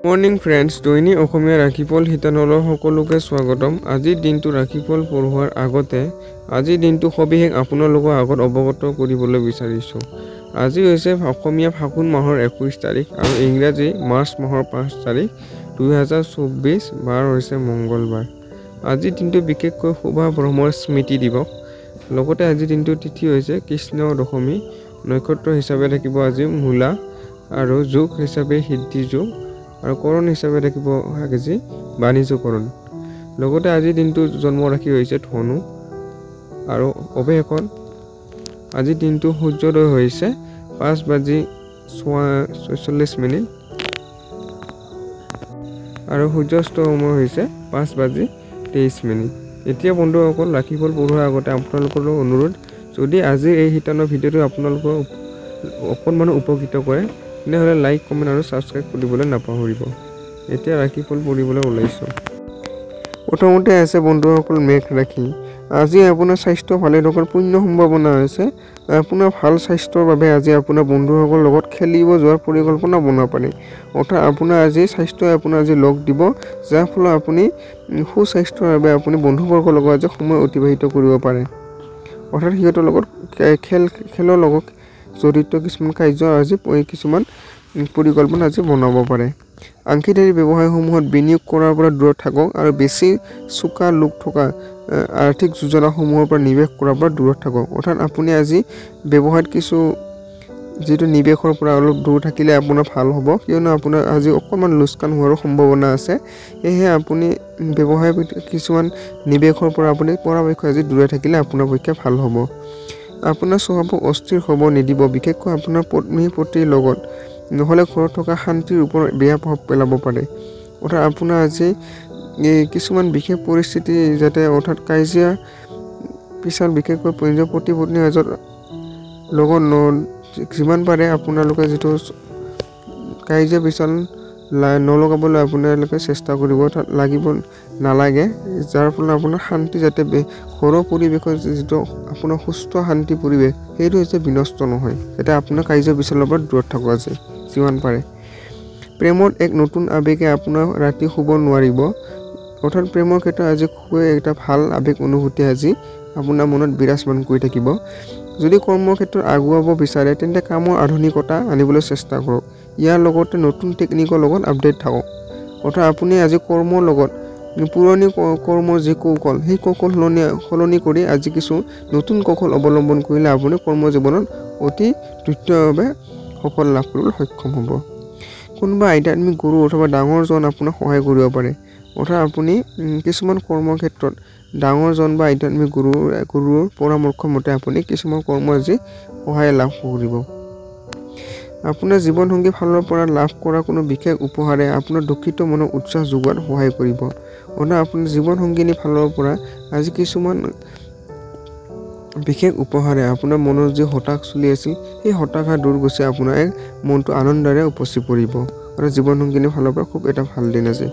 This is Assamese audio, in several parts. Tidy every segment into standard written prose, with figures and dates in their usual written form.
মৰ্নিং ফ্ৰেণ্ডছ, দৈনিক অসমীয়া ৰাশিফল শিতানলৈ সকলোকে স্বাগতম। আজিৰ দিনটো ৰাশিফল পঢ়োৱাৰ আগতে আজিৰ দিনটো সবিশেষ আপোনালোকৰ আগত অৱগত কৰিবলৈ বিচাৰিছোঁ। আজি হৈছে অসমীয়া ফাগুন মাহৰ 21 তাৰিখ আৰু ইংৰাজী মাৰ্চ মাহৰ 5 তাৰিখ 2024, বাৰ হৈছে মঙ্গলবাৰ। আজিৰ দিনটো বিশেষকৈ শুভা ব্ৰহ্মৰ স্মৃতি দিৱস। লগতে আজিৰ দিনটো তিথি হৈছে কৃষ্ণ দশমী, নক্ষত্ৰ হিচাপে থাকিব আজি মূলা আৰু যোগ হিচাপে সিদ্ধি যোগ আৰু কৰণ হিচাপে থাকিব আজি বাণিজ্যকৰণ। লগতে আজিৰ দিনটো জন্ম ৰাশি হৈছে ধনু আৰু অৱশেষত আজিৰ দিনটো সূৰ্যোদয় হৈছে 5:46 আৰু সূৰ্যাস্ত সময় হৈছে 5:23। এতিয়া বন্ধুসকল, ৰাশিফল পঢ়োৱাৰ আগতে আপোনালোকৰ অনুৰোধ, যদি আজিৰ এই শিতানৰ ভিডিঅ'টো আপোনালোকৰ অকণমান উপকৃত কৰে তেনেহ'লে লাইক, কমেণ্ট আৰু ছাবস্ক্ৰাইব কৰিবলৈ নাপাহৰিব। এতিয়া ৰাশিফল পঢ়িবলৈ ওলাইছোঁ। প্ৰথমতে আছে বন্ধুসকল মেঘ ৰাশি। আজি আপোনাৰ স্বাস্থ্য ভালে থকাৰ পূৰ্ণ সম্ভাৱনা আছে। আপোনাৰ ভাল স্বাস্থ্যৰ বাবে আজি আপোনাৰ বন্ধুসকলৰ লগত খেলিব যোৱাৰ পৰিকল্পনা বনাব পাৰে। অৰ্থাৎ আপোনাৰ আজি স্বাস্থ্যই আপোনাৰ আজি লগ দিব, যাৰ ফলত আপুনি সুস্বাস্থ্যৰ বাবে আপুনি বন্ধুবৰ্গৰ লগত আজি সময় অতিবাহিত কৰিব পাৰে। অৰ্থাৎ সিহঁতৰ লগত খেলৰ লগত জড়িত কিছুমান কাৰ্য আজি কিছুমান পৰিকল্পনা আজি বনাব পাৰে। অংশীদাৰী ব্যৱসায়সমূহত বিনিয়োগ কৰাৰ পৰা দূৰত থাকক আৰু বেছি চোকা লোক থকা আৰ্থিক যোজনাসমূহৰ পৰা নিৱেশ কৰাৰ পৰা দূৰত থাকক। অৰ্থাৎ আপুনি আজি ব্যৱসায়ত যিটো নিৱেশৰ পৰা অলপ দূৰ থাকিলে আপোনাৰ ভাল হ'ব, কিয়নো আপোনাৰ আজি অকণমান লোকচান হোৱাৰো সম্ভাৱনা আছে। সেয়েহে আপুনি ব্যৱসায় কিছুমান নিৱেশৰ পৰা আপুনি পৰাপক্ষত আজি দূৰে থাকিলে আপোনাৰ পক্ষে ভাল হ'ব। আপোনাৰ স্বভাৱক অস্থিৰ হ'ব নিদিব, বিশেষকৈ আপোনাৰ পত্নীৰ লগত, নহ'লে ঘৰত থকা শান্তিৰ ওপৰত বেয়া প্ৰভাৱ পেলাব পাৰে। অৰ্থাৎ আপোনাৰ আজি কিছুমান বিশেষ পৰিস্থিতি যাতে অৰ্থাৎ কাজিয়া পিছাল বিশেষকৈ নিজৰ পতি পত্নীৰ মাজত লগত যিমান পাৰে আপোনালোকে যিটো কাজিয়া পিছাল নলগাবলৈ আপোনালোকে চেষ্টা কৰিব, লাগিব নালাগে, যাৰ ফলত আপোনাৰ শান্তি যাতে ঘৰৰ পৰিৱেশৰ যিটো আপোনাৰ সুস্থ শান্তি পৰিৱেশ সেইটো হৈছে বিনষ্ট নহয়, যাতে আপোনাৰ কাজিয়া পিছালৰ পৰা দূৰত থাকক আজি যিমান পাৰে। প্ৰেমত এক নতুন আৱেগে আপোনাৰ ৰাতি শুব নোৱাৰিব। অৰ্থাৎ প্ৰেমৰ ক্ষেত্ৰত আজি খুবেই এটা ভাল আৱেগ অনুভূতি আজি আপোনাৰ মনত বিৰাজমান কৰি থাকিব। যদি কৰ্মৰ ক্ষেত্ৰত আগুৱাব বিচাৰে তেন্তে কামৰ আধুনিকতা আনিবলৈ চেষ্টা কৰক। ইয়াৰ লগতে নতুন টেকনিকৰ লগত আপডেট থাকক। অৰ্থাৎ আপুনি আজি কৰ্মৰ লগত পুৰণি কৰ্মৰ যি কৌশল সেই কৌশল সলনি কৰি আজি কিছু নতুন কৌশল অৱলম্বন কৰিলে আপুনি কৰ্মজীৱনত অতি দ্ৰুতভাৱে সফল লাভ কৰিবলৈ সক্ষম হ'ব। কোনোবা আধ্যাত্মিক গুৰু অথবা ডাঙৰজন আপোনাক সহায় কৰিব পাৰে। অৰ্থাৎ আপুনি কিছুমান কৰ্মৰ ক্ষেত্ৰত ডাঙৰজন বা আধ্যাত্মিক গুৰুৰ পৰামৰ্শ মতে আপুনি কিছুমান কৰ্ম আজি সহায় লাভ কৰিব। আপোনাৰ জীৱনসংগীৰ ফালৰ পৰা লাভ কৰা কোনো বিশেষ উপহাৰে আপোনাৰ দুখিত মনক উৎসাহ যোগোৱাত সহায় কৰিব। অৰ্থাৎ আপোনাৰ জীৱনসংগিনীৰ ফালৰ পৰা আজি কিছুমান বিশেষ উপহাৰে আপোনাৰ মনৰ যি হতাশ চলি আছিল সেই হতাশা দূৰ গৈছে, আপোনাৰ এক মনটো আনন্দৰে উপচি পৰিব। অৰ্থাৎ জীৱনসংগিনীৰ ফালৰ পৰা খুব এটা ভাল দিন আছে।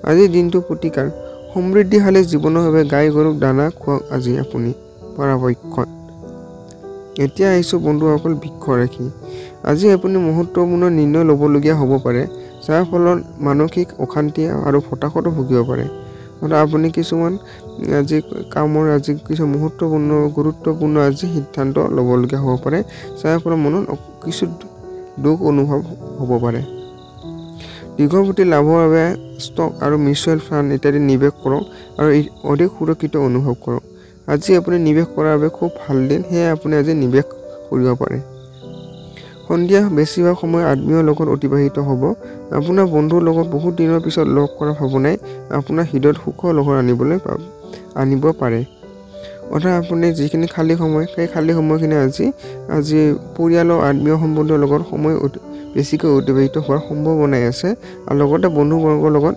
আজিৰ দিনটো প্ৰতিকাৰ সমৃদ্ধিশালী জীৱনৰ বাবে গাই গৰুক দানা খুৱাওক আজি আপুনি পৰাপক্ষত। এতিয়া আহিছোঁ বন্ধুসকল বৃক্ষ ৰাশি। আজি আপুনি মহত্বপূৰ্ণ নিৰ্ণয় ল'বলগীয়া হ'ব পাৰে, যাৰ ফলত মানসিক অশান্তি আৰু হতাশতো ভুগিব পাৰে। অৰ্থাৎ আপুনি কিছুমান আজি কামৰ আজি কিছু গুৰুত্বপূৰ্ণ আজি সিদ্ধান্ত ল'বলগীয়া হ'ব পাৰে, যাৰ ফলত মনত কিছু দুখ অনুভৱ হ'ব পাৰে। দীৰ্ঘম্যাদী লাভৰ বাবে ষ্টক আৰু মিউচুৱেল ফাণ্ড ইত্যাদি নিৱেশ কৰক আৰু অধিক সুৰক্ষিত অনুভৱ কৰক। আজি আপুনি নিৱেশ কৰাৰ বাবে খুব ভাল দিন, সেয়ে আপুনি আজি নিৱেশ কৰিব পাৰে। সন্ধিয়া বেছিভাগ সময় আত্মীয়ৰ লগত অতিবাহিত হ'ব। আপোনাৰ বন্ধুৰ লগত বহুত দিনৰ পিছত লগ কৰাৰ ভাৱনাই আপোনাৰ হৃদয়ত সুখৰ লহৰ আনিব পাৰে। অৰ্থাৎ আপুনি যিখিনি খালী সময় সেই খালী সময়খিনি আজি পৰিয়ালৰ আত্মীয় সম্বন্ধীয়ৰ লগত সময় বেছিকৈ অতিবাহিত হোৱাৰ সম্ভাৱনাই আছে। আৰু লগতে বন্ধুবৰ্গৰ লগত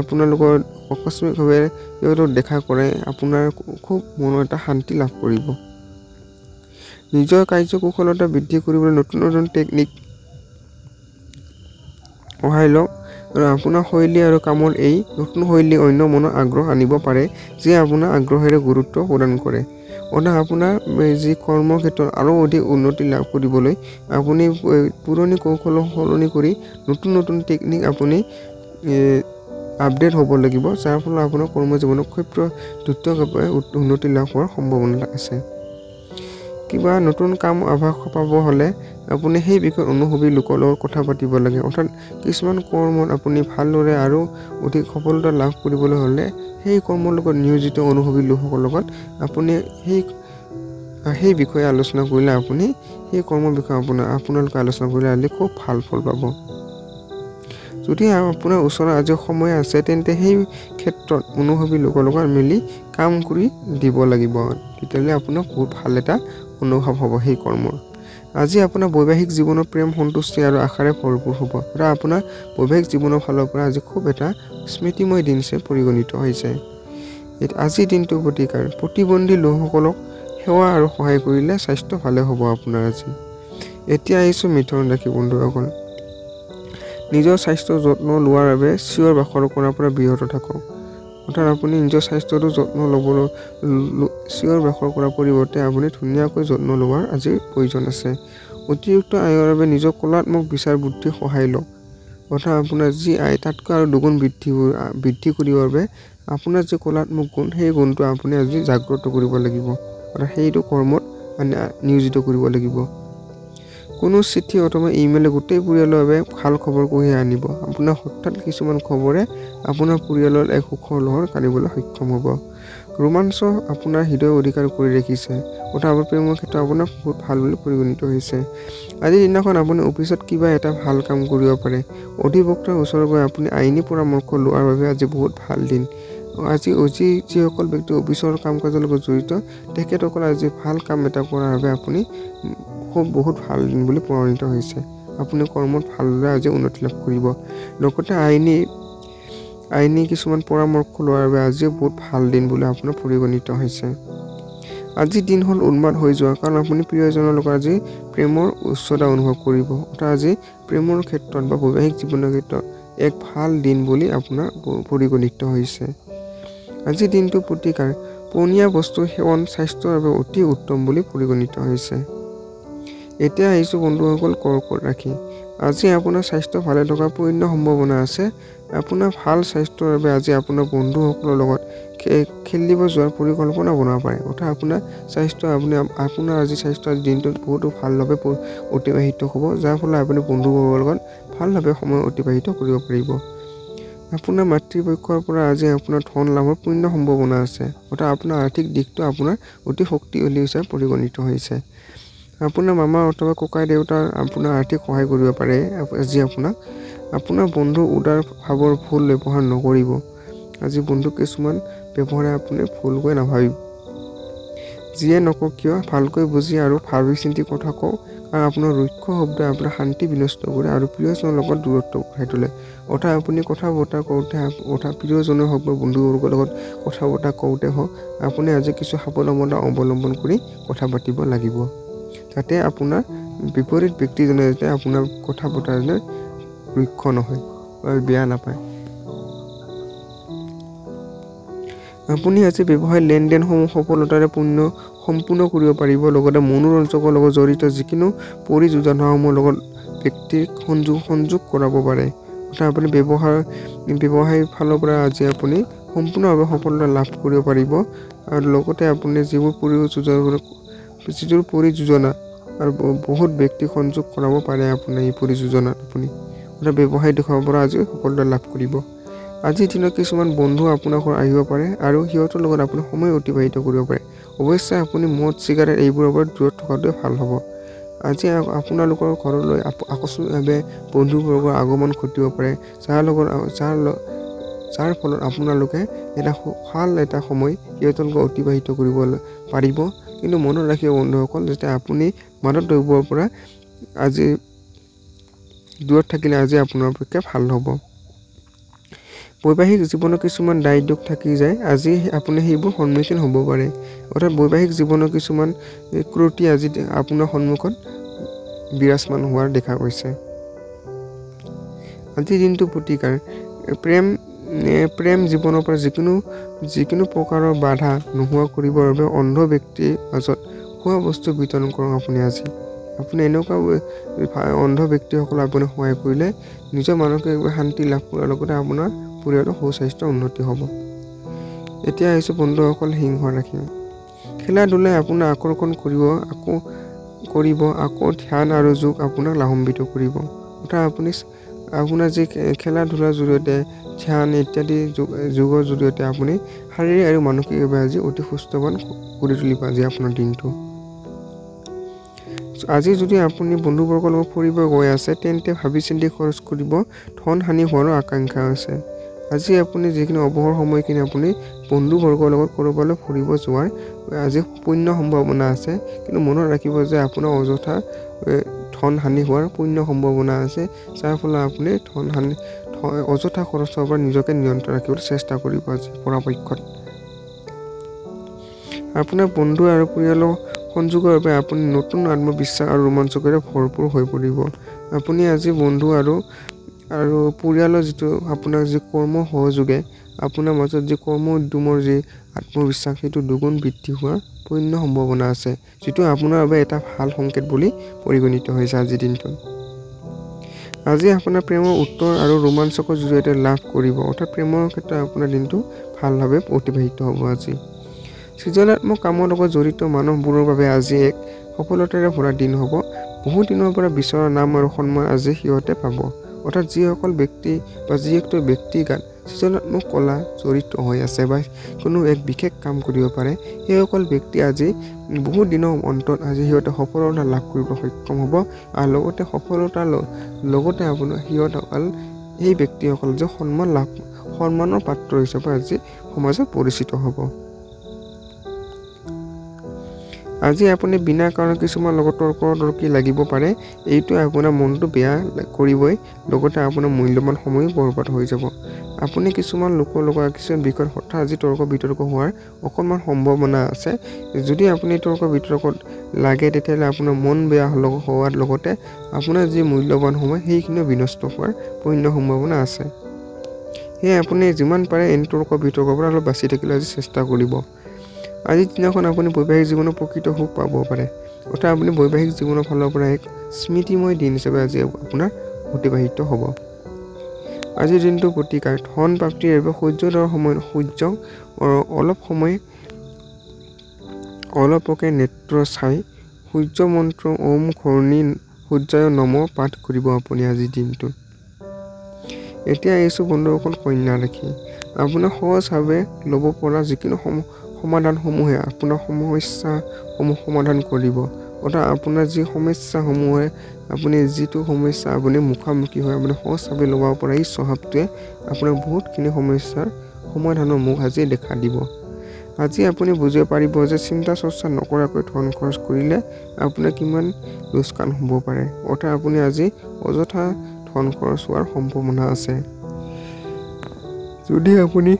আপোনালোকৰ আকস্মিকভাৱে সিহঁতক দেখা কৰে আপোনাৰ খুব মনৰ এটা শান্তি লাভ কৰিব। নিজৰ কাৰ্যকুশলতা বৃদ্ধি কৰিবলৈ নতুন নতুন টেকনিক সহায় লওক আৰু আপোনাৰ শৈলী আৰু কামৰ এই নতুন শৈলী অন্য মনৰ আগ্ৰহ আনিব পাৰে, যিয়ে আপোনাৰ আগ্ৰহেৰে গুৰুত্ব প্ৰদান কৰে। অৰ্থাৎ আপোনাৰ যি কৰ্মক্ষেত্ৰত আৰু অধিক উন্নতি লাভ কৰিবলৈ আপুনি পুৰণি কৌশল সলনি কৰি নতুন টেকনিক আপুনি আপডেট হ'ব লাগিব, যাৰ ফলত আপোনাৰ কৰ্মজীৱনত দ্ৰুতভাৱে উন্নতি লাভ হোৱাৰ সম্ভাৱনা আছে। কিবা নতুন কাম আভাস পাব হ'লে আপুনি সেই বিষয়ে অনুভৱী লোকৰ লগত কথা পাতিব লাগে। অৰ্থাৎ কিছুমান কৰ্মত আপুনি ভালদৰে আৰু অধিক সফলতা লাভ কৰিবলৈ হ'লে সেই কৰ্মৰ লগত নিয়োজিত অনুভৱী লোকসকলৰ লগত আপুনি সেই বিষয়ে আলোচনা কৰিলে আপুনি সেই কৰ্মৰ বিষয়ে আপোনালোকে আলোচনা কৰিলে আজি খুব ভাল ফল পাব। যদি আপোনাৰ ওচৰত আজি সময় আছে তেন্তে সেই ক্ষেত্ৰত অনুভৱী লোকৰ লগত মিলি কাম কৰি দিব লাগিব, তেতিয়াহ'লে আপোনাৰ বহুত ভাল এটা অনুভৱ হ'ব সেই কৰ্মৰ। আজি আপোনাৰ বৈবাহিক জীৱনৰ প্ৰেম, সন্তুষ্টি আৰু আশাৰে ভৰপূৰ হ'ব। আৰু আপোনাৰ বৈবাহিক জীৱনৰ ফালৰ পৰা আজি খুব এটা স্মৃতিময় দিন হিচাপে পৰিগণিত হৈছে। আজিৰ দিনটো প্ৰতিবন্ধী লোকসকলক সেৱা আৰু সহায় কৰিলে স্বাস্থ্য ভালে হ'ব আপোনাৰ আজি। এতিয়া আহিছোঁ মিথুন ৰাশি বন্ধুসকল। নিজৰ স্বাস্থ্যৰ যত্ন লোৱাৰ বাবে চিঞৰ বাখৰ কৰাৰ পৰা বিৰত থাকক। অৰ্থাৎ আপুনি নিজৰ স্বাস্থ্যটো যত্ন ল'বলৈ চিঞৰ বাখৰ কৰাৰ পৰিৱৰ্তে আপুনি ধুনীয়াকৈ যত্ন লোৱাৰ আজি প্ৰয়োজন আছে। অতিৰিক্ত আয়ৰ বাবে নিজৰ কলাত্মক বিচাৰ বুদ্ধিৰ সহায় লওক। অৰ্থাৎ আপোনাৰ যি আয় তাতকৈ আৰু দুগুণ বৃদ্ধি কৰিবৰ বাবে আপোনাৰ যি কলাত্মক গুণ সেই গুণটো আপুনি আজি জাগ্ৰত কৰিব লাগিব। অৰ্থাৎ সেইটো কৰ্মত নিয়োজিত কৰিব লাগিব। কোনো চিঠি অথবা ইমেইলে গোটেই পৰিয়ালৰ বাবে ভাল খবৰ কঢ়িয়াই আনিব। আপোনাৰ হঠাৎ কিছুমান খবৰে আপোনাৰ পৰিয়ালৰ এক সুখৰ লহৰ কাঢ়িবলৈ সক্ষম হ'ব। ৰোমাঞ্চ আপোনাৰ হৃদয় অধিকাৰ কৰি ৰাখিছে। অৰ্থাৎ আপোনাৰ প্ৰেমৰ ক্ষেত্ৰত আপোনাৰ বহুত ভাল বুলি পৰিগণিত হৈছে। আজিৰ দিনাখন আপুনি অফিচত কিবা এটা ভাল কাম কৰিব পাৰে। অধিবক্তাৰ ওচৰত গৈ আপুনি আইনী পৰামৰ্শ লোৱাৰ বাবে আজি বহুত ভাল দিন। আজি যিসকল ব্যক্তি অফিচৰ কাম কাজৰ লগত জড়িত তেখেতসকলে আজি ভাল কাম এটা কৰাৰ বাবে আপুনি বহুত ভাল দিন বুলি পৰিগণিত হৈছে। আপুনি কৰ্মত ভালদৰে আজি উন্নতি লাভ কৰিব। লগতে আইনী কিছুমান পৰামৰ্শ লোৱাৰ বাবে আজিও বহুত ভাল দিন বুলি আপোনাৰ পৰিগণিত হৈছে। আজিৰ দিন হ'ল উন্মাদ হৈ যোৱা, কাৰণ আপুনি প্ৰিয়জনৰ লগত আজি প্ৰেমৰ উচ্চতা অনুভৱ কৰিব। অৰ্থাৎ আজি প্ৰেমৰ ক্ষেত্ৰত বা বৈবাহিক জীৱনৰ ক্ষেত্ৰত এক ভাল দিন বুলি আপোনাৰ পৰিগণিত হৈছে। আজিৰ দিনটো প্ৰতিকাৰ পনীয়া বস্তু সেৱন স্বাস্থ্যৰ বাবে অতি উত্তম বুলি পৰিগণিত হৈছে। এতিয়া আহিছোঁ বন্ধুসকল কৰ্কট ৰাশি। আজি আপোনাৰ স্বাস্থ্য ভালে থকাৰ পূৰ্ণ সম্ভাৱনা আছে। আপোনাৰ ভাল স্বাস্থ্যৰ বাবে আজি আপোনাৰ বন্ধুসকলৰ লগত খেলিব যোৱাৰ পৰিকল্পনা বনাব পাৰে। অৰ্থাৎ আপোনাৰ আজি স্বাস্থ্য আজি দিনটোত বহুতো ভালভাৱে অতিবাহিত হ'ব, যাৰ ফলত আপুনি বন্ধুবৰ্গৰ লগত ভালভাৱে সময় অতিবাহিত কৰিব পাৰিব। আপোনাৰ মাতৃপক্ষৰ পৰা আজি আপোনাৰ ধন লাভৰ পূৰ্ণ সম্ভাৱনা আছে। অৰ্থাৎ আপোনাৰ আৰ্থিক দিশটো আপোনাৰ অতি শক্তিশালী হিচাপে পৰিগণিত হৈছে। আপোনাৰ মামা অথবা ককাই দেউতাৰ আপোনাৰ আৰ্থিক সহায় কৰিব পাৰে আজি আপোনাক। আপোনাৰ বন্ধু উদাৰ ভাৱৰ ভুল ব্যৱহাৰ নকৰিব। আজি বন্ধু কিছুমান ব্যৱহাৰে আপুনি ভুলকৈ নাভাবিব। যিয়ে নকওক কিয় ভালকৈ বুজি আৰু ভাবি চিন্তি কথা কওক, কাৰণ আপোনাৰ ৰুক্ষ শব্দই আপোনাৰ শান্তি বিনষ্ট কৰে আৰু প্ৰিয়জনৰ লগত দূৰত্ব বঢ়াই তোলে। অৰ্থাৎ আপুনি কথা বতৰা কৰোঁতে অৰ্থাৎ প্ৰিয়জনেই হওক বা বন্ধুবৰ্গৰ লগত কথা বতৰা কৰোঁতে হওক আপুনি আজি কিছু সাৱধানতা অৱলম্বন কৰি কথা পাতিব লাগিব, যাতে আপোনাৰ বিপৰীত ব্যক্তিজনে যাতে আপোনাৰ কথা বতৰা ৰুক্ষ নহয় বা বেয়া নাপায়। আপুনি আজি ব্যৱসায়িক লেনদেনসমূহ সফলতাৰে সম্পূৰ্ণ কৰিব পাৰিব। লগতে মনোৰঞ্জকৰ লগত জড়িত যিকোনো পৰিযোজনাসমূহৰ লগত ব্যক্তিক সংযোগ কৰাব পাৰে। অৰ্থাৎ আপুনি ব্যৱসায়িক ফালৰ পৰা আজি আপুনি সম্পূৰ্ণভাৱে সফলতা লাভ কৰিব পাৰিব। আৰু লগতে আপুনি যিবোৰ পৰিযোজনা আৰু বহুত ব্যক্তি সংযোগ কৰাব পাৰে আপোনাৰ এই পৰিযোজনাত আপুনি অৰ্থাৎ ব্যৱসায়িক দিশৰ পৰা আজি সফলতা লাভ কৰিব। আজিৰ দিনত কিছুমান বন্ধু আপোনাৰ ঘৰত আহিব পাৰে আৰু সিহঁতৰ লগত আপুনি সময় অতিবাহিত কৰিব পাৰে। অৱশ্যে আপুনি মদ চিগাৰেট এইবোৰৰ পৰা দূৰত থকাটোৱে ভাল হ'ব। আজি আপোনালোকৰ ঘৰলৈ আকস্মিকভাৱে বন্ধুবৰ্গৰ আগমন ঘটিব পাৰে, যাৰ ফলত আপোনালোকে ভাল এটা সময় সিহঁতৰ লগত অতিবাহিত কৰিব পাৰিব। কিন্তু মনত ৰাখিব বন্ধুসকল, যাতে আপুনি মাদক দ্ৰব্যৰ পৰা আজি দূৰত থাকিলে আজি আপোনাৰ পক্ষে ভাল হ'ব। বৈবাহিক জীৱনৰ কিছুমান দায়িত্ব থাকি যায়, আজি আপুনি সেইবোৰ সন্মুখীন হ'ব পাৰে। অৰ্থাৎ বৈবাহিক জীৱনৰ কিছুমান ত্ৰুটি আজি আপোনাৰ সন্মুখত বিৰাজমান হোৱাৰ দেখা গৈছে। আজিৰ দিনটো প্ৰতিকাৰ প্ৰেম প্ৰেম জীৱনৰ পৰা যিকোনো প্ৰকাৰৰ বাধা নোহোৱা কৰিবৰ বাবে অন্ধ ব্যক্তিৰ মাজত খোৱা বস্তু বিতৰণ কৰক আপুনি আজি। আপুনি এনেকুৱা অন্ধ ব্যক্তিসকলক আপুনি সহায় কৰিলে নিজৰ মানসিকভাৱে শান্তি লাভ কৰাৰ লগতে আপোনাৰ পৰিয়ালৰ সুস্বাস্থ্যৰ উন্নতি হ'ব। এতিয়া আহিছোঁ বন্ধুসকল সিংহ ৰাশি। খেলা ধূলাই আপোনাক আকৰ্ষণ কৰিব আকৌ ধ্যান আৰু যোগ আপোনাক লাভান্বিত কৰিব। অৰ্থাৎ আপোনাৰ যি খেলা ধূলাৰ জৰিয়তে ধ্যান ইত্যাদি যোগৰ জৰিয়তে আপুনি শাৰীৰিক আৰু মানসিকভাৱে আজি অতি সুস্থৱান কৰি তুলিব আজি আপোনাৰ দিনটো। আজি যদি আপুনি বন্ধুবৰ্গৰ লগত ফুৰিব গৈ আছে তেন্তে ভাবি চিন্তি খৰচ কৰিব, ধন হানি হোৱাৰো আকাংক্ষা আছে। আজি আপুনি যিখিনি অৱসৰ সময়খিনি আপুনি বন্ধুবৰ্গৰ লগত ক'ৰবালৈ ফুৰিব যোৱাৰ আজি পূৰ্ণ সম্ভাৱনা আছে, কিন্তু মনত ৰাখিব যে আপোনাৰ অযথা ধন হানি হোৱাৰ পূৰ্ণ সম্ভাৱনা আছে, যাৰ ফলত আপুনি অযথা খৰচৰ পৰা নিজকে নিয়ন্ত্ৰণ ৰাখিবলৈ চেষ্টা কৰিব আজি পৰাপক্ষত। আপোনাৰ বন্ধু আৰু পৰিয়ালৰ সংযোগৰ বাবে আপুনি নতুন আত্মবিশ্বাস আৰু ৰোমাঞ্চৰে ভৰপূৰ হৈ পৰিব। আপুনি আজি বন্ধু আৰু পৰিয়ালৰ যিটো আপোনাৰ যি কৰ্ম সহযোগে আপোনাৰ মাজত যি কৰ্ম উদ্যমৰ যি আত্মবিশ্বাস সেইটো দুগুণ বৃদ্ধি হোৱাৰ পূৰ্ণ সম্ভাৱনা আছে, যিটো আপোনাৰ বাবে এটা ভাল সংকেত বুলি পৰিগণিত হৈছে আজিৰ দিনটোত। আজি আপোনাৰ প্ৰেমৰ উত্তৰ আৰু ৰোমাঞ্চকৰ জৰিয়তে লাভ কৰিব, অৰ্থাৎ প্ৰেমৰ ক্ষেত্ৰত আপোনাৰ দিনটো ভালভাৱে অতিবাহিত হ'ব আজি। সৃজনাত্মক কামৰ লগত জড়িত মানুহবোৰৰ বাবে আজি এক সফলতাৰে ভৰা দিন হ'ব। বহু দিনৰ পৰা বিচৰা নাম আৰু সন্মান আজি সিহঁতে পাব। অৰ্থাৎ যিসকল ব্যক্তি বা যিসকল ব্যক্তিগত সৃজনাত্মক কলা জড়িত হৈ আছে বা কোনো এক বিশেষ কাম কৰিব পাৰে, সেইসকল ব্যক্তি আজি বহুত দিনৰ অন্তত আজি সিহঁতে সফলতা লাভ কৰিব সক্ষম হ'ব। আৰু লগতে সফলতাৰ লগতে আপোনাৰ সিহঁতসকল সেই ব্যক্তিসকল যে সন্মানৰ পাত্ৰ হিচাপে আজি সমাজত পৰিচিত হ'ব। আজি আপুনি বিনা কাৰণ কিছুমান লগত তৰ্কতৰ্কি লাগিব পাৰে, এইটো আপোনাৰ মনটো বেয়া কৰিবই, লগতে আপোনাৰ মূল্যৱান সময়ো বৰবাদ হৈ যাব। আপুনি কিছুমান লোকৰ লগত কিছুমান বিষয়ত হঠাৎ আজি তৰ্ক বিতৰ্ক হোৱাৰ অকণমান সম্ভাৱনা আছে। যদি আপুনি তৰ্ক বিতৰ্কত লাগে তেতিয়াহ'লে আপোনাৰ মন বেয়া হোৱাৰ লগতে আপোনাৰ যি মূল্যৱান সময় সেইখিনিও বিনষ্ট হোৱাৰ পূৰ্ণ সম্ভাৱনা আছে। সেয়ে আপুনি যিমান পাৰে এনে তৰ্ক বিতৰ্কৰ পৰা অলপ বাচি থাকিবলৈ আজি চেষ্টা কৰিব। আজিৰ দিনাখন আপুনি বৈবাহিক জীৱনৰ প্ৰকৃত সুখ পাব পাৰে, অৰ্থাৎ আপুনি বৈবাহিক জীৱনৰ ফালৰ পৰা এক স্মৃতিময় দিন হিচাপে আজি আপোনাৰ অতিবাহিত হ'ব। আজিৰ দিনটো প্ৰতিকাৰ ধন প্ৰাপ্তিৰ বাবে সূৰ্যোদয়ৰ সময়ত সূৰ্যক অলপকে নেত্ৰ চাই সূৰ্য মন্ত্ৰ ওম ঘৰ্ণী সূৰ্যায় নম পাঠ কৰিব আপুনি আজিৰ দিনটোত। এতিয়া আহিছোঁ বন্ধুসকল কন্যা ৰাশি। আপোনাৰ সহজভাৱে ল'ব পৰা যিকোনো সমাধানসমূহে আপোনাৰ সমস্যাসমূহ সমাধান কৰিব। অৰ্থাৎ আপোনাৰ যি সমস্যাসমূহে আপুনি যিটো সমস্যা আপুনি মুখামুখি হৈ আপুনি সহজভাৱে ল'ব পৰা এই স্বভাৱটোৱে আপোনাক বহুতখিনি সমস্যাৰ সমাধানৰ মুখ আজি দেখা দিব। আজি আপুনি বুজিব পাৰিব যে চিন্তা চৰ্চা নকৰাকৈ ধন খৰচ কৰিলে আপোনাৰ কিমান লোকচান হ'ব পাৰে। অৰ্থাৎ আপুনি আজি অযথা ধন খৰচ হোৱাৰ সম্ভাৱনা আছে। যদি আপুনি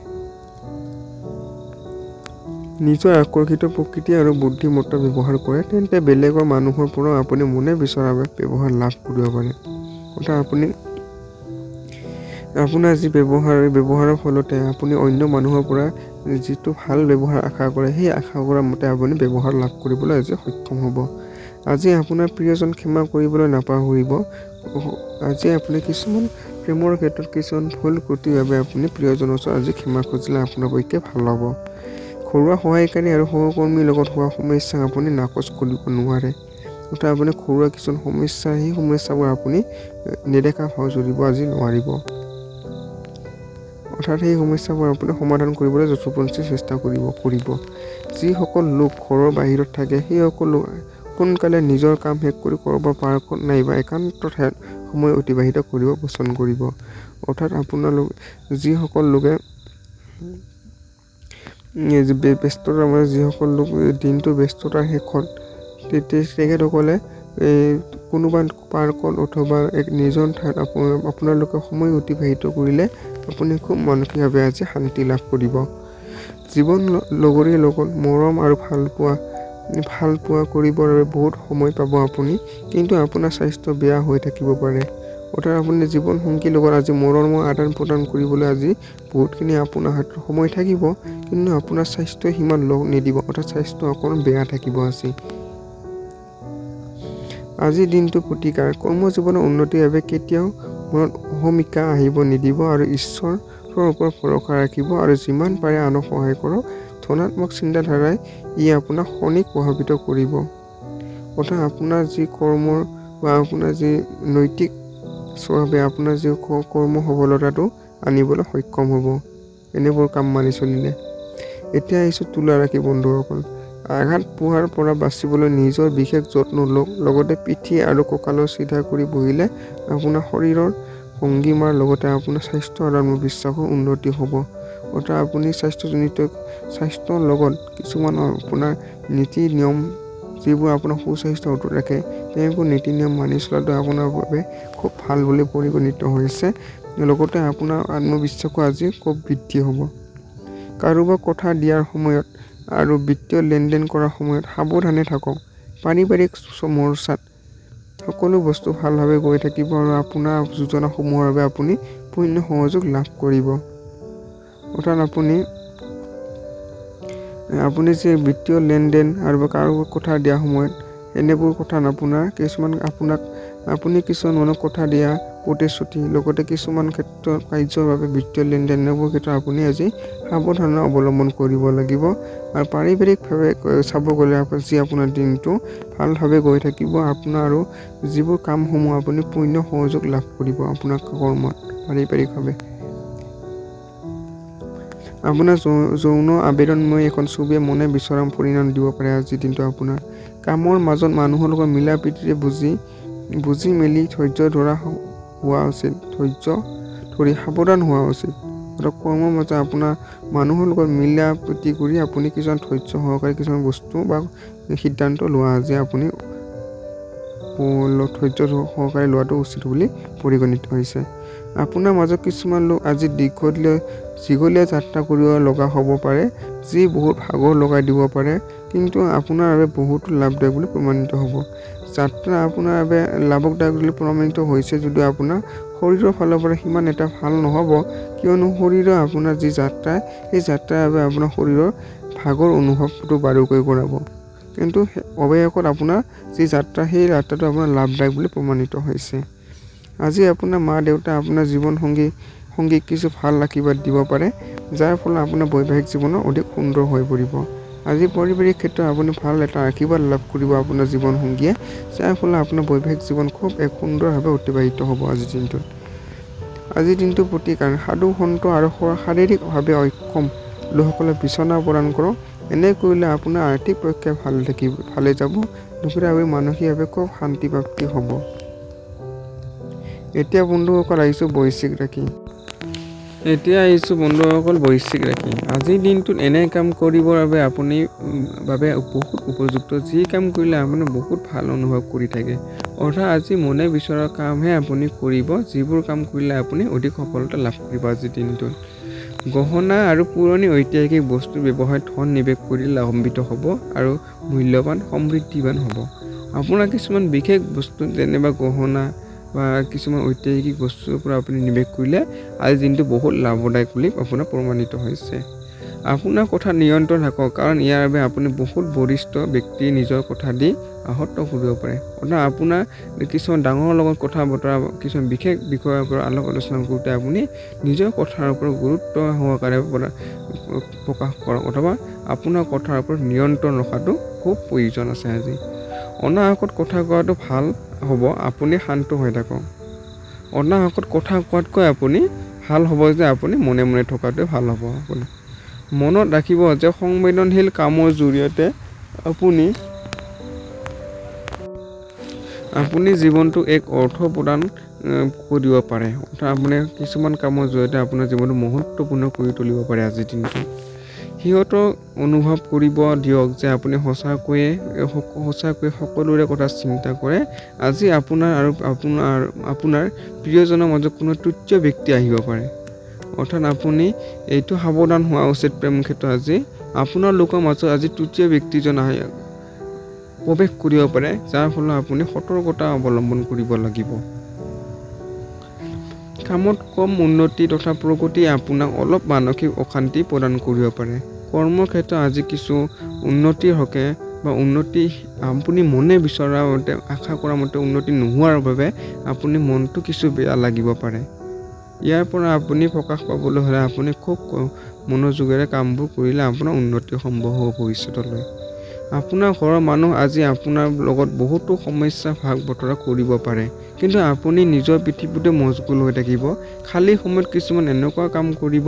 নিজৰ আকৰ্ষিত প্ৰকৃতি আৰু বুদ্ধিমত্তা ব্যৱহাৰ কৰে, তেন্তে বেলেগৰ মানুহৰ পৰাও আপুনি মনে বিচৰা ব্যৱহাৰ লাভ কৰিব পাৰে। অৰ্থাৎ আপোনাৰ যি ব্যৱহাৰৰ ফলতে আপুনি অন্য মানুহৰ পৰা যিটো ভাল ব্যৱহাৰ আশা কৰে, সেই আশা কৰা মতে আপুনি ব্যৱহাৰ লাভ কৰিবলৈ আজি সক্ষম হ'ব। আজি আপোনাৰ প্ৰিয়জন ক্ষমা কৰিবলৈ নাপাহৰিব। আজি আপুনি কিছুমান প্ৰেমৰ ক্ষেত্ৰত কিছুমান ভুল ত্ৰুটিৰ বাবে আপুনি প্ৰিয়জনৰ ওচৰত আজি ক্ষমা খুজিলে আপোনাৰ পক্ষে ভাল হ'ব। ঘৰুৱা সহায়কাৰী আৰু সহকৰ্মীৰ লগত হোৱা সমস্যাক আপুনি নাকচ কৰিব নোৱাৰে। অৰ্থাৎ আপুনি ঘৰুৱা কিছুমান সমস্যা সেই সমস্যাবোৰ আপুনি নেদেখা ভাও জুৰিব আজি নোৱাৰিব। অৰ্থাৎ সেই সমস্যাবোৰ আপুনি সমাধান কৰিবলৈ যথোপঞ্চি চেষ্টা কৰিব। যিসকল লোক ঘৰৰ বাহিৰত থাকে সেইসকল লোক সোনকালে নিজৰ কাম শেষ কৰি ক'ৰবাত পাৰ্কত নাইবা একান্ত ঠাইত সময় অতিবাহিত কৰিব পছন্দ কৰিব। অৰ্থাৎ আপোনালোক যিসকল লোকে ব্যস্ততাৰ মাজত যিসকল লোক দিনটো ব্যস্ততাৰ শেষত তেখেতসকলে কোনোবা পাৰ্কত অথবা এক নিৰ্জন ঠাইত আপোনালোকে সময় অতিবাহিত কৰিলে আপুনি খুব মানসিকভাৱে আজি শান্তি লাভ কৰিব। জীৱন লগৰীৰ লগত মৰম আৰু ভালপোৱা কৰিবৰ বাবে বহুত সময় পাব আপুনি, কিন্তু আপোনাৰ স্বাস্থ্য বেয়া হৈ থাকিব পাৰে। অৰ্থাৎ আপুনি জীৱন সংগীৰ লগত আজি মৰমৰ আদান প্ৰদান কৰিবলৈ আজি বহুতখিনি আপোনাৰ হাতত সময় থাকিব, কিন্তু আপোনাৰ স্বাস্থ্যই সিমান লগ নিদিব, অৰ্থাৎ স্বাস্থ্য অকণমান বেয়া থাকিব আজি। আজিৰ দিনটো প্ৰতিকাৰ কৰ্মজীৱনৰ উন্নতিৰ বাবে কেতিয়াও মনত অহমিকা আহিব নিদিব আৰু ঈশ্বৰৰ ওপৰত ভৰসা ৰাখিব আৰু যিমান পাৰে আনক সহায় কৰক। ধনাত্মক চিন্তাধাৰাই ই আপোনাক শনিক প্ৰভাৱিত কৰিব, অৰ্থাৎ আপোনাৰ যি কৰ্মৰ বা আপোনাৰ যি নৈতিক স্বভাৱে আপোনাৰ যি কৰ্ম সফলতাটো আনিবলৈ সক্ষম হ'ব এনেবোৰ কাম মানি চলিলে। এতিয়া আহিছোঁ তুলা ৰাশি বন্ধুসকল। আঘাত পোহাৰ পৰা বাচিবলৈ নিজৰ বিশেষ যত্ন লওক, লগতে পিঠি আৰু কঁকালৰ চিধা কৰি বহিলে আপোনাৰ শৰীৰৰ ভংগীমাৰ লগতে আপোনাৰ স্বাস্থ্য আৰু আত্মবিশ্বাসৰ উন্নতি হ'ব। অৰ্থাৎ আপুনি স্বাস্থ্যৰ লগত কিছুমান আপোনাৰ নীতি নিয়ম যিবোৰ আপোনাৰ সুস্বাস্থ্য অটুট ৰাখে, সেইবোৰ নীতি নিয়ম মানি চলাটো আপোনাৰ বাবে খুব ভাল বুলি পৰিগণিত হৈছে। লগতে আপোনাৰ আত্মবিশ্বাসো আজি খুব বৃদ্ধি হ'ব। কাৰোবাক কথা দিয়াৰ সময়ত আৰু বিত্তীয় লেনদেন কৰাৰ সময়ত সাৱধানে থাকক। পাৰিবাৰিক মৰ্চাত সকলো বস্তু ভালভাৱে গৈ থাকিব আৰু আপোনাৰ যোজনাসমূহৰ বাবে আপুনি পূৰ্ণ সহযোগ লাভ কৰিব। অৰ্থাৎ আপুনি যে বিত্তীয় লেনদেন আৰু কাৰোবাক কথা দিয়াৰ সময়ত এনেবোৰ কথা আপোনাৰ আপুনি কিছুমান মানুহক কথা দিয়া প্ৰতিশ্ৰুতি, লগতে কিছুমান ক্ষেত্ৰত কাৰ্যৰ বাবে বিত্তীয় লেনদেন এনেবোৰ ক্ষেত্ৰত আপুনি আজি সাৱধানতা অৱলম্বন কৰিব লাগিব। আৰু পাৰিবাৰিকভাৱে চাব গ'লে যি আপোনাৰ দিনটো ভালভাৱে গৈ থাকিব, আপোনাৰ আৰু যিবোৰ কামসমূহ আপুনি পূৰ্ণ সহযোগ লাভ কৰিব আপোনাৰ কৰ্মত পাৰিবাৰিকভাৱে। আপোনাৰ যৌন আবেদনময় এখন ছবিয়ে মনে বিচৰা পৰিণাম দিব পাৰে আজিৰ দিনটো আপোনাৰ। কামৰ মাজত মানুহৰ লগত মিলা প্ৰীতিৰে বুজি মেলি ধৈৰ্য ধৰি সাৱধান হোৱা উচিত। অৰ্থাৎ কৰ্মৰ মাজত আপোনাৰ মানুহৰ লগত মিলা প্ৰীতি কৰি আপুনি কিছুমান ধৈৰ্য সহকাৰে কিছুমান বস্তু বা সিদ্ধান্ত লোৱা আজি আপুনি ধৈৰ্য সহকাৰে লোৱাটো উচিত বুলি পৰিগণিত হৈছে। আপোনাৰ মাজত কিছুমান লোক আজি দীঘলীয়া যাত্ৰা কৰিব লগা হ'ব পাৰে, যি বহুত ভাগৰ লগাই দিব পাৰে, কিন্তু আপোনাৰ বাবে বহুতো লাভদায়ক বুলি প্ৰমাণিত হ'ব। যাত্ৰা আপোনাৰ বাবে লাভদায়ক বুলি প্ৰমাণিত হৈছে যদিও আপোনাৰ শৰীৰৰ ফালৰ পৰা সিমান এটা ভাল নহ'ব, কিয়নো শৰীৰৰ আপোনাৰ যি যাত্ৰা, সেই যাত্ৰাৰ বাবে আপোনাৰ শৰীৰৰ ভাগৰ অনুভৱটো বাৰুকৈ কৰাব, কিন্তু অৱশেষত আপোনাৰ যি যাত্ৰা, সেই যাত্ৰাটো আপোনাৰ লাভদায়ক বুলি প্ৰমাণিত হৈছে। আজি আপোনাৰ মা দেউতা আপোনাৰ জীৱন সংগীক কিছু ভাল আশীৰ্বাদ দিব পাৰে, যাৰ ফলত আপোনাৰ বৈবাহিক জীৱনৰ অধিক সুন্দৰ হৈ পৰিব। আজি পাৰিবাৰিক ক্ষেত্ৰত আপুনি ভাল এটা আশীৰ্বাদ লাভ কৰিব আপোনাৰ জীৱন সংগীয়ে, যাৰ ফলত আপোনাৰ বৈবাহিক জীৱন খুব এক সুন্দৰভাৱে অতিবাহিত হ'ব আজিৰ দিনটোত। আজিৰ দিনটোৰ প্ৰতিকাৰ সাধু সন্ত আৰু শাৰীৰিকভাৱে অক্ষম লোকসকলক বিচনা প্ৰদান কৰক। এনে কৰিলে আপোনাৰ আৰ্থিক পক্ষে ভালে যাব, লগতে আপুনি মানসিকভাৱে খুব শান্তি প্ৰাপ্তি হ'ব। এতিয়া বন্ধুসকল আহিছোঁ বৈশ্বিক ৰাশি। আজিৰ দিনটোত এনে কাম কৰিবৰ বাবে বহুত উপযুক্ত, যি কাম কৰিলে আপুনি বহুত ভাল অনুভৱ কৰি থাকে। অৰ্থাৎ আজি মনে বিচৰা কামহে আপুনি কৰিব, যিবোৰ কাম কৰিলে আপুনি অধিক সফলতা লাভ কৰিব আজিৰ দিনটোত। গহনা আৰু পুৰণি ঐতিহাসিক বস্তুৰ ব্যৱসায়ত ধন নিৱেশ কৰি লাভান্বিত হ'ব আৰু মূল্যৱান সমৃদ্ধিৱান হ'ব। আপোনাৰ কিছুমান বিশেষ বস্তু যেনেবা গহনা বা কিছুমান ঐতিহাসিক বস্তুৰ পৰা আপুনি নিৱেশ কৰিলে আজিৰ দিনটো বহুত লাভদায়ক বুলি আপোনাৰ প্ৰমাণিত হৈছে। আপোনাৰ কথা নিয়ন্ত্ৰণ ৰাখক, কাৰণ ইয়াৰ বাবে আপুনি বহুত বৰিষ্ঠ ব্যক্তি নিজৰ কথা দি আহত কৰিব পাৰে। অৰ্থাৎ আপোনাৰ কিছুমান ডাঙৰৰ লগত কথা বতৰা কিছুমান বিশেষ বিষয়ৰ ওপৰত আলাপ আলোচনা কৰোঁতে আপুনি নিজৰ কথাৰ ওপৰত গুৰুত্ব সহকাৰে প্ৰকাশ কৰক, অথবা আপোনাৰ কথাৰ ওপৰত নিয়ন্ত্ৰণ ৰখাটো খুব প্ৰয়োজন আছে আজি। অনাহকত কথা কোৱাটো ভাল হ'ব, আপুনি শান্ত হৈ থাকক। অনাহকত কথা কোৱাতকৈ আপুনি ভাল হ'ব যে আপুনি মনে মনে থকাটোৱে ভাল হ'ব। মনত ৰাখিব যে সংবেদনশীল কামৰ জৰিয়তে আপুনি জীৱনটোক এক অৰ্থ প্ৰদান কৰিব পাৰে। অৰ্থাৎ আপুনি কিছুমান কামৰ জৰিয়তে আপোনাৰ জীৱনটো মহত্বপূৰ্ণ কৰি তুলিব পাৰে আজিৰ দিনটো। সিহঁতক অনুভৱ কৰিব দিয়ক যে আপুনি সঁচাকৈয়ে সকলোৰে কথা চিন্তা কৰে। আজি আপোনাৰ আৰু আপোনাৰ প্ৰিয়জনৰ মাজত কোনো তৃতীয় ব্যক্তি আহিব পাৰে। অৰ্থাৎ আপুনি এইটো সাৱধান হোৱা উচিত প্ৰেম ক্ষেত্ৰত আজি আপোনাৰ লোকৰ মাজত আজি তৃতীয় ব্যক্তিজন প্ৰৱেশ কৰিব পাৰে, যাৰ ফলত আপুনি সতৰ্কতা অৱলম্বন কৰিব লাগিব। কামত কম উন্নতি তথা প্ৰগতি আপোনাক অলপ মানসিক অশান্তি প্ৰদান কৰিব পাৰে। কৰ্মক্ষেত্ৰত আজি কিছু উন্নতিৰ হকে বা উন্নতি আপুনি মনে বিচৰা মতে আশা কৰা মতে উন্নতি নোহোৱাৰ বাবে আপুনি মনটো কিছু বেয়া লাগিব পাৰে। ইয়াৰ পৰা আপুনি প্ৰকাশ পাবলৈ হ'লে আপুনি খুব মনোযোগেৰে কামবোৰ কৰিলে আপোনাৰ উন্নতি সম্ভৱ হ'ব ভৱিষ্যতলৈ। আপোনাৰ ঘৰৰ মানুহ আজি আপোনাৰ লগত বহুতো সমস্যা ভাগ বতৰা কৰিব পাৰে, কিন্তু আপুনি নিজৰ পৃথিৱীতে মজগুল হৈ থাকিব। খালী সময়ত কিছুমান এনেকুৱা কাম কৰিব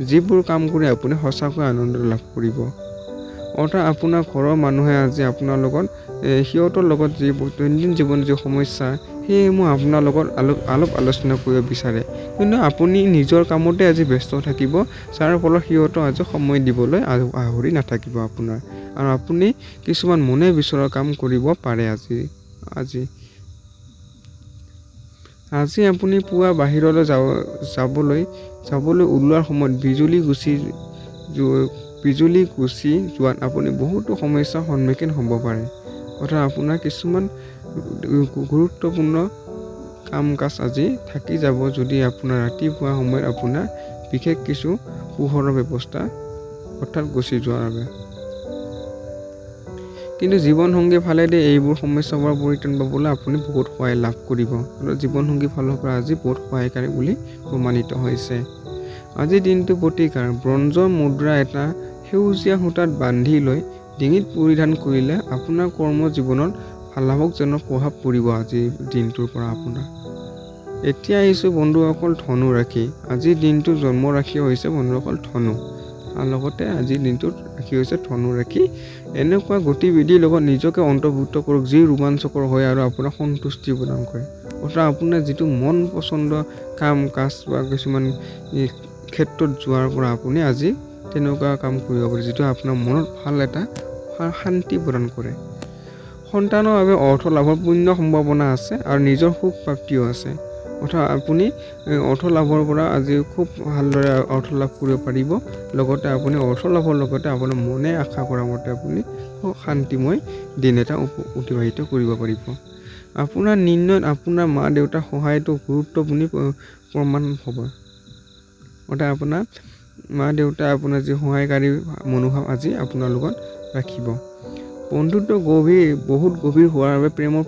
যিবোৰ কাম কৰি আপুনি সঁচাকৈ আনন্দ লাভ কৰিব। অৰ্থাৎ আপোনাৰ ঘৰৰ মানুহে আজি আপোনাৰ লগত সিহঁতৰ লগত যি দৈনন্দিন জীৱনৰ যি সমস্যা সেইসমূহ আপোনাৰ লগত আলাপ আলোচনা কৰিব বিচাৰে, কিন্তু আপুনি নিজৰ কামতে আজি ব্যস্ত থাকিব, যাৰ ফলত সিহঁতক আজি সময় দিবলৈ আহৰি নাথাকিব আপোনাৰ। আৰু আপুনি কিছুমান মনে বিচৰা কাম কৰিব পাৰে আজি আপুনি পুৱা বাহিৰলৈ যাবলৈ ওলোৱাৰ সময়ত বিজুলী গুচি যোৱাত আপুনি বহুতো সমস্যাৰ সন্মুখীন হ'ব পাৰে। অৰ্থাৎ আপোনাৰ কিছুমান গুৰুত্বপূৰ্ণ কাম কাজ আজি থাকি যাব যদি আপোনাৰ ৰাতিপুৱা সময়ত আপোনাৰ বিশেষ কিছু পোহৰৰ ব্যৱস্থা অৰ্থাৎ গুচি যোৱাৰ বাবে। কিন্তু জীৱনসংগী ফালেদি এইবোৰ সমস্যাৰ পৰা পৰিত্ৰাণ পাবলৈ আপুনি বহুত সহায় লাভ কৰিব। জীৱনসংগী ফালৰ পৰা আজি বহুত সহায়কাৰী বুলি প্ৰমাণিত হৈছে। আজিৰ দিনটো প্ৰতিকাৰ ব্ৰঞ্জৰ মুদ্ৰা এটা সেউজীয়া সূতাত বান্ধি লৈ ডিঙিত পৰিধান কৰিলে আপোনাৰ কৰ্ম জীৱনত লাভজনক প্ৰভাৱ পৰিব আজিৰ দিনটোৰ পৰা আপোনাৰ। এতিয়া আহিছোঁ বন্ধুসকল ধনু ৰাশি। আজিৰ দিনটোৰ জন্ম ৰাশি হৈছে বন্ধুসকল ধনু, আৰু লগতে আজিৰ দিনটোত ৰাশি হৈছে ধনু ৰাশি। এনেকুৱা গতিবিধিৰ লগত নিজকে অন্তৰ্ভুক্ত কৰক যি ৰোমাঞ্চকৰ হয় আৰু আপোনাক সন্তুষ্টি প্ৰদান কৰে। অৰ্থাৎ আপোনাৰ যিটো মন পচন্দ কাম কাজ বা কিছুমান ক্ষেত্ৰত যোৱাৰ পৰা আপুনি আজি তেনেকুৱা কাম কৰিব পাৰে যিটো আপোনাৰ মনত ভাল এটা শান্তি প্ৰদান কৰে। সন্তানৰ বাবে অৰ্থ লাভৰ পূৰ্ণ সম্ভাৱনা আছে আৰু নিজৰ সুখ প্ৰাপ্তিও আছে। অৰ্থাৎ আপুনি অৰ্থ লাভৰ পৰা আজি খুব ভালদৰে অৰ্থ লাভ কৰিব পাৰিব। লগতে আপুনি অৰ্থ লাভৰ লগতে আপোনাৰ মনে আশা কৰা মতে আপুনি শান্তিময় দিন এটা অতিবাহিত কৰিব পাৰিব। আপোনাৰ নিৰ্ণয়ত আপোনাৰ মা দেউতাৰ সহায়টো গুৰুত্বপূৰ্ণ প্ৰমাণ হ'ব। অৰ্থাৎ আপোনাৰ মা দেউতাই আপোনাৰ যি সহায়কাৰী মনোভাৱ আজি আপোনাৰ লগত ৰাখিব। বন্ধুত্ব বহুত গভীৰ হোৱাৰ বাবে প্ৰেমৰ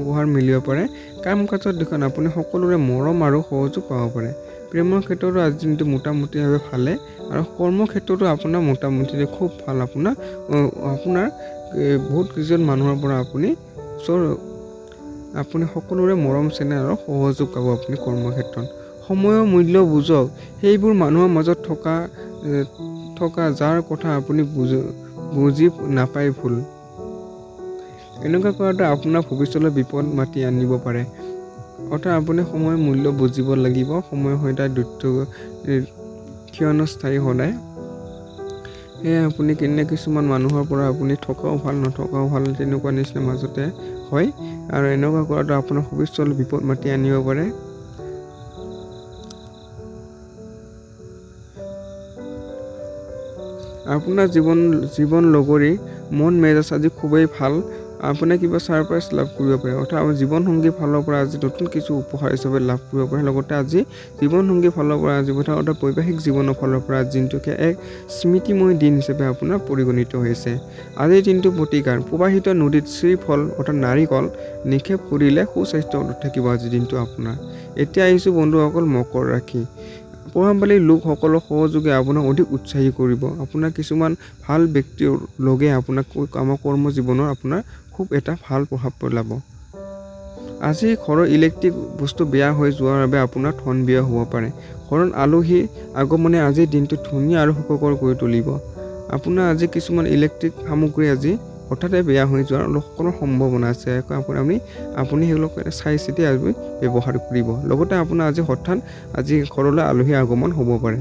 পোহৰ মিলিব পাৰে। কাম কাজৰ দিশত আপুনি সকলোৰে মৰম আৰু সহযোগ পাব পাৰে। প্ৰেমৰ ক্ষেত্ৰতো আজি দিনটো মোটামুটিভাৱে ভালে, আৰু কৰ্মক্ষেত্ৰতো আপোনাৰ মোটামুটি খুব ভাল। আপোনাৰ বহুত কেইজন মানুহৰ পৰা আপুনি সকলোৰে মৰম চেনেহ আৰু সহযোগ পাব আপুনি কৰ্মক্ষেত্ৰত। সময়ৰ মূল্য বুজক, সেইবোৰ মানুহৰ মাজত থকা যাৰ কথা আপুনি বুজি নাপায় ভুল। এনেকুৱা কৰাটো আপোনাৰ ভৱিষ্যতলৈ বিপদ মাতি আনিব পাৰে। অৰ্থাৎ আপুনি সময়ৰ মূল্য বুজিব লাগিব। সময় সদায় ক্ষণস্থায়ী সদায়। সেয়ে আপুনি কিছুমান মানুহৰ পৰা আপুনি থকাও ভাল নথকাও ভাল তেনেকুৱা নিচিনা মাজতে হয়, আৰু এনেকুৱা কৰাটো আপোনাৰ ভৱিষ্যতলৈ বিপদ মাতি আনিব পাৰে। আপোনাৰ জীৱন লগৰী মন মেজাজ আজি খুবেই ভাল। আপোনাৰ কিবা ছাৰপ্ৰাইজ লাভ কৰিব পাৰে। অৰ্থাৎ আমাৰ জীৱনসংগীৰ ফালৰ পৰা আজি নতুন কিছু উপহাৰ হিচাপে লাভ কৰিব পাৰে। লগতে আজি জীৱনসংগীৰ ফালৰ পৰা আজি অৰ্থাৎ বৈবাহিক জীৱনৰ ফালৰ পৰা দিনটোকে এক স্মৃতিময় দিন হিচাপে আপোনাৰ পৰিগণিত হৈছে। আজিৰ দিনটো প্ৰতিকাৰ প্ৰবাহিত নদীত শ্ৰীফল অৰ্থাৎ নাৰিকল নিক্ষেপ কৰিলে সুস্বাস্থ্য থাকিব আজিৰ দিনটো আপোনাৰ। এতিয়া আহিছোঁ বন্ধুসকল মকৰ ৰাশি। প্ৰভাৱশালী লোকসকলৰ সহযোগে আপোনাক অধিক উৎসাহী কৰিব। আপোনাৰ কিছুমান ভাল ব্যক্তিৰ লগে আপোনাক আমাৰ কৰ্ম জীৱনৰ আপোনাৰ খুব এটা ভাল প্ৰভাৱ পেলাব। আজি ঘৰৰ ইলেক্ট্ৰিক বস্তু বেয়া হৈ যোৱাৰ বাবে আপোনাৰ ধন ব্যয় হ'ব পাৰে। ঘৰত আলহীৰ আগমনে আজিৰ দিনটো ধুনীয়া আৰু সুখকৰ কৰি তুলিব। আপোনাৰ আজি কিছুমান ইলেক্ট্ৰিক সামগ্ৰী আজি হঠাতে বেয়া হৈ যোৱাৰ কোনো সম্ভাৱনা আছে। আপুনি সেইবিলাক চাই চিতি আজি ব্যৱহাৰ কৰিব। লগতে আপোনাৰ আজি ঘৰলৈ আলহী আগমন হ'ব পাৰে।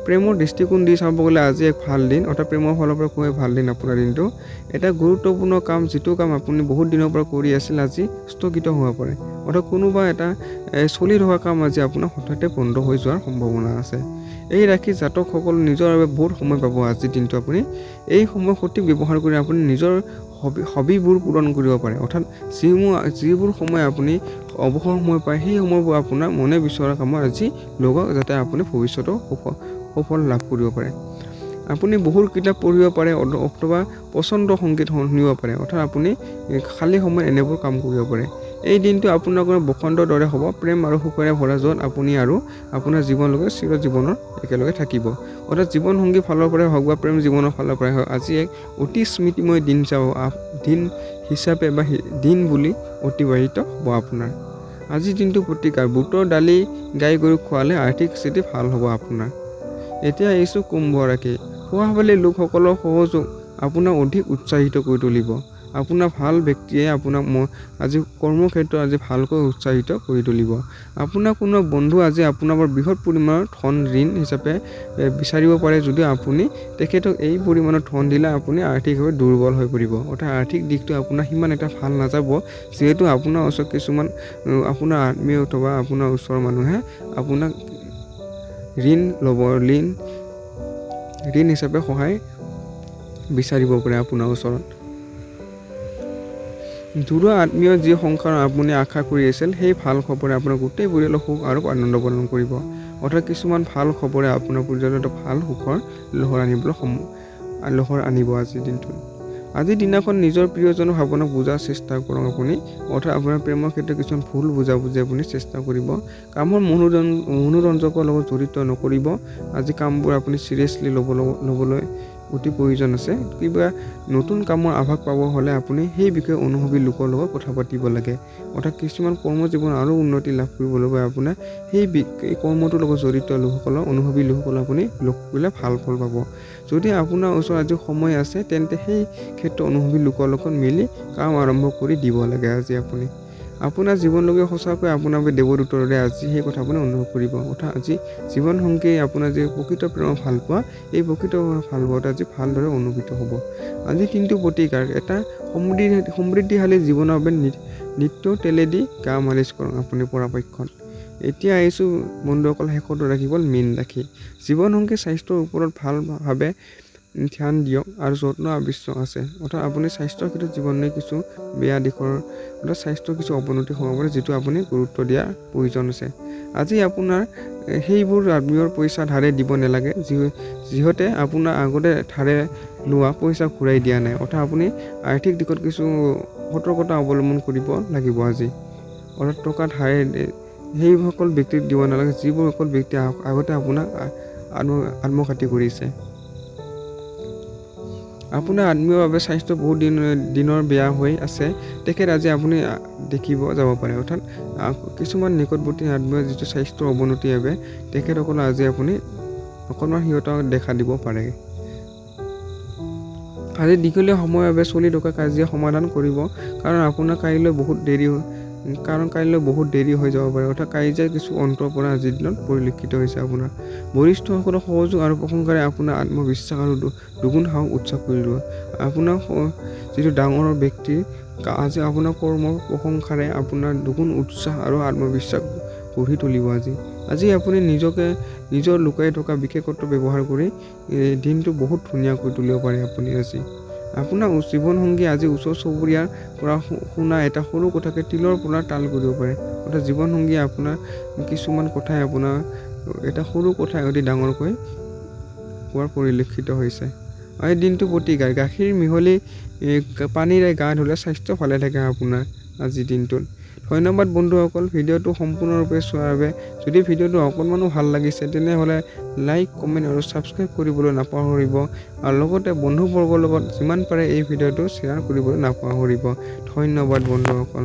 প্ৰেমৰ দৃষ্টিকোণ দি চাব গ'লে আজি এক ভাল দিন। অৰ্থাৎ প্ৰেমৰ ফালৰ পৰা খুবেই ভাল দিন আপোনাৰ দিনটো। এটা গুৰুত্বপূৰ্ণ কাম যিটো কাম আপুনি বহুত দিনৰ পৰা কৰি আছিল আজি স্থগিত হ'ব পাৰে। অৰ্থাৎ কোনোবা এটা চলি থকা কাম আজি আপোনাৰ হঠাতে বন্ধ হৈ যোৱাৰ সম্ভাৱনা আছে। এই ৰাশি জাতকসকল নিজৰ বাবে বহুত সময় পাব আজিৰ দিনটো। আপুনি এই সময় সঠিক ব্যৱহাৰ কৰি আপুনি নিজৰ হবিবোৰ পূৰণ কৰিব পাৰে। অৰ্থাৎ যিবোৰ সময় আপুনি অৱসৰ সময় পায় সেই সময়বোৰ আপোনাৰ মনে বিচৰা কামত আজি লগক যাতে আপুনি ভৱিষ্যতেও সফল লাভ কৰিব পাৰে। আপুনি বহুত কিতাপ পঢ়িব পাৰে অথবা পচন্দ সংগীত শুনিব পাৰে। অৰ্থাৎ আপুনি খালী সময়ত এনেবোৰ কাম কৰিব পাৰে। এই দিনটো আপোনাৰ কাৰণে বসন্তৰ দৰে হ'ব, প্ৰেম আৰু সুখেৰে ভৰা, য'ত আপুনি আৰু আপোনাৰ জীৱনলৈকে চিৰ জীৱনৰ একেলগে থাকিব। অৰ্থাৎ জীৱন সংগী ফালৰ পৰাই হওক বা প্ৰেম জীৱনৰ ফালৰ পৰাই হওক, আজি এক অতি স্মৃতিময় দিন হিচাপে বা দিন বুলি অতিবাহিত হ'ব আপোনাৰ। আজিৰ দিনটো প্ৰতিকাৰ বুটৰ দালি গাই গৰুক খোৱালে আৰ্থিক স্থিতি ভাল হ'ব আপোনাৰ। এতিয়া আহিছোঁ কুম্ভ ৰাশি। প্ৰভাৱশালী লোকসকলৰ সহযোগ আপোনাক অধিক উৎসাহিত কৰি তুলিব। আপোনাৰ ভাল ব্যক্তিয়ে আপোনাক আজি কৰ্মক্ষেত্ৰত আজি ভালকৈ উৎসাহিত কৰি তুলিব। আপোনাৰ কোনো বন্ধু আজি আপোনাৰ পৰা বৃহৎ পৰিমাণৰ ধন ঋণ হিচাপে বিচাৰিব পাৰে, যদিও আপুনি তেখেতক এই পৰিমাণৰ ধন দিলে আপুনি আৰ্থিকভাৱে দুৰ্বল হৈ পৰিব। অৰ্থাৎ আৰ্থিক দিশটো আপোনাৰ সিমান এটা ভাল নাযাব, যিহেতু আপোনাৰ ওচৰত কিছুমান আপোনাৰ আত্মীয় অথবা আপোনাৰ ওচৰৰ মানুহে আপোনাক ঋণ হিচাপে সহায় বিচাৰিব পাৰে আপোনাৰ ওচৰত। দূৰ আত্মীয় যি সংসাৰ আপুনি আশা কৰি আছিল, সেই ভাল খবৰে আপোনাৰ গোটেই পৰিয়ালৰ সুখ আৰু আনন্দ প্ৰদান কৰিব। অৰ্থাৎ কিছুমান ভাল খবৰে আপোনাৰ পৰিয়ালত ভাল সুখৰ লহৰ আনিব আজিৰ দিনটোত। আজিৰ দিনাখন নিজৰ প্ৰিয়জনৰ ভাৱনাক বুজাৰ চেষ্টা কৰক আপুনি। অৰ্থাৎ আপোনাৰ প্ৰেমৰ ক্ষেত্ৰত কিছুমান ভুল বুজাবুজি আপুনি চেষ্টা কৰিব। কামৰ মনোৰঞ্জকৰ লগত জড়িত নকৰিব। আজি কামবোৰ আপুনি চিৰিয়াছলি ল'বলৈ অতি প্ৰয়োজন আছে। কিবা নতুন কামৰ আভাস পাব হ'লে আপুনি সেই বিষয়ে অনুভৱী লোকৰ লগত কথা পাতিব লাগে। অৰ্থাৎ কিছুমান কৰ্মজীৱন আৰু উন্নতি লাভ কৰিবলৈ আপোনাৰ সেই কৰ্মটোৰ লগত জড়িত লোকসকলৰ অনুভৱী লোকসকলক আপুনি লগ কৰিলে ভাল ফল পাব। যদি আপোনাৰ ওচৰত আজি সময় আছে, তেন্তে সেই ক্ষেত্ৰত অনুভৱী লোকৰ লগত মিলি কাম আৰম্ভ কৰি দিব লাগে। আজি আপুনি আপোনাৰ জীৱনলৈকে সঁচাকৈ আপোনাৰ বাবে দেৱদূতৰ দৰে আজি সেই কথা আপুনি অনুভৱ কৰিব। অৰ্থাৎ আজি জীৱন সংগী আপোনাৰ যি প্ৰকৃত প্ৰেমৰ ভাল পোৱা, এই প্ৰকৃত ভাল পোৱাটো আজি ভালদৰে অনুভূত হ'ব। আজি দিনটো প্ৰতিকাৰ এটা সমৃদ্ধিশালী জীৱনৰ বাবে নিত্য তেলেদি গা মালিচ কৰক আপুনি পৰাপক্ষত। এতিয়া আহিছোঁ বন্ধুসকল শেষত ৰাখিব মীন ৰাশি। জীৱন সংগী স্বাস্থ্যৰ ওপৰত ভালভাৱে ধ্যান দিয়ক আৰু যত্ন আৱশ্যক আছে। অৰ্থাৎ আপুনি স্বাস্থ্যৰ ক্ষেত্ৰত জীৱনৰ কিছু বেয়া দিশৰ স্বাস্থ্যৰ কিছু অৱনতি হ'ব পাৰে, যিটো আপুনি গুৰুত্ব দিয়াৰ প্ৰয়োজন আছে। আজি আপোনাৰ সেইবোৰ আত্মীয়ৰ পইচা ধাৰে দিব নালাগে, যিহেতু আপোনাৰ আগতে ধাৰে লোৱা পইচা ঘূৰাই দিয়া নাই। অৰ্থাৎ আপুনি আৰ্থিক দিশত কিছু সতৰ্কতা অৱলম্বন কৰিব লাগিব আজি। অৰ্থাৎ টকা ধাৰে সেইসকল ব্যক্তিক দিব নালাগে, যিবোৰসকল ব্যক্তি আগতে আপোনাক আত্মঘাতী কৰিছে। আপোনাৰ আত্মীয়ৰ বাবে স্বাস্থ্য বহুত দিনৰ বেয়া হৈ আছে, তেখেত আজি আপুনি দেখিব যাব পাৰে। অৰ্থাৎ কিছুমান নিকটৱৰ্তী আত্মীয় যিটো স্বাস্থ্যৰ অৱনতিৰ বাবে তেখেতসকলক আজি আপুনি অকণমান সিহঁতক দেখা দিব পাৰে। আজি দীঘলীয়া সময়ৰ বাবে চলি থকা কাজিয়া সমাধান কৰিব, কাৰণ কাইলৈ বহুত দেৰি হৈ যাব পাৰে। অৰ্থাৎ কাজিয়াৰ কিছু অন্তৰ পৰা আজিৰ দিনত পৰিলক্ষিত হৈছে। আপোনাৰ বৰিষ্ঠসকলৰ সহযোগ আৰু প্ৰশংসাৰে আপোনাৰ আত্মবিশ্বাস আৰু দুগুণ সাহস উৎসাহ কৰি দিব। আপোনাৰ যিটো ডাঙৰ ব্যক্তি আজি আপোনাৰ কৰ্মৰ প্ৰশংসাৰে আপোনাৰ দুগুণ উৎসাহ আৰু আত্মবিশ্বাস গঢ়ি তুলিব। আজি আপুনি নিজৰ লুকাই থকা বিশেষত্ব ব্যৱহাৰ কৰি দিনটো বহুত ধুনীয়া কৰি তুলিব পাৰে আপুনি। আজি আপোনাৰ জীৱনসংগী আজি ওচৰ চুবুৰীয়াৰ পৰা শুনা এটা সৰু কথাকে তিলৰ পৰা তাল কৰিব পাৰে। অৰ্থাৎ জীৱনসংগীয়ে আপোনাৰ কিছুমান কথাই আপোনাৰ এটা সৰু কথাই অতি ডাঙৰকৈ কোৱাৰ পৰিলক্ষিত হৈছে। এই দিনটো প্ৰতিকাৰ গাখীৰ মিহলি পানীৰে গা ধুলে স্বাস্থ্য ভালে থাকে আপোনাৰ আজিৰ দিনটোত। ধন্যবাদ বন্ধুসকল ভিডিঅ'টো সম্পূৰ্ণৰূপে চোৱাৰ বাবে। যদি ভিডিঅ'টো অকণমানো ভাল লাগিছে, তেনেহ'লে লাইক, কমেণ্ট আৰু ছাবস্ক্ৰাইব কৰিবলৈ নাপাহৰিব। আৰু লগতে বন্ধুবৰ্গৰ লগত যিমান পাৰে এই ভিডিঅ'টো শ্বেয়াৰ কৰিবলৈ নাপাহৰিব। ধন্যবাদ বন্ধুসকল।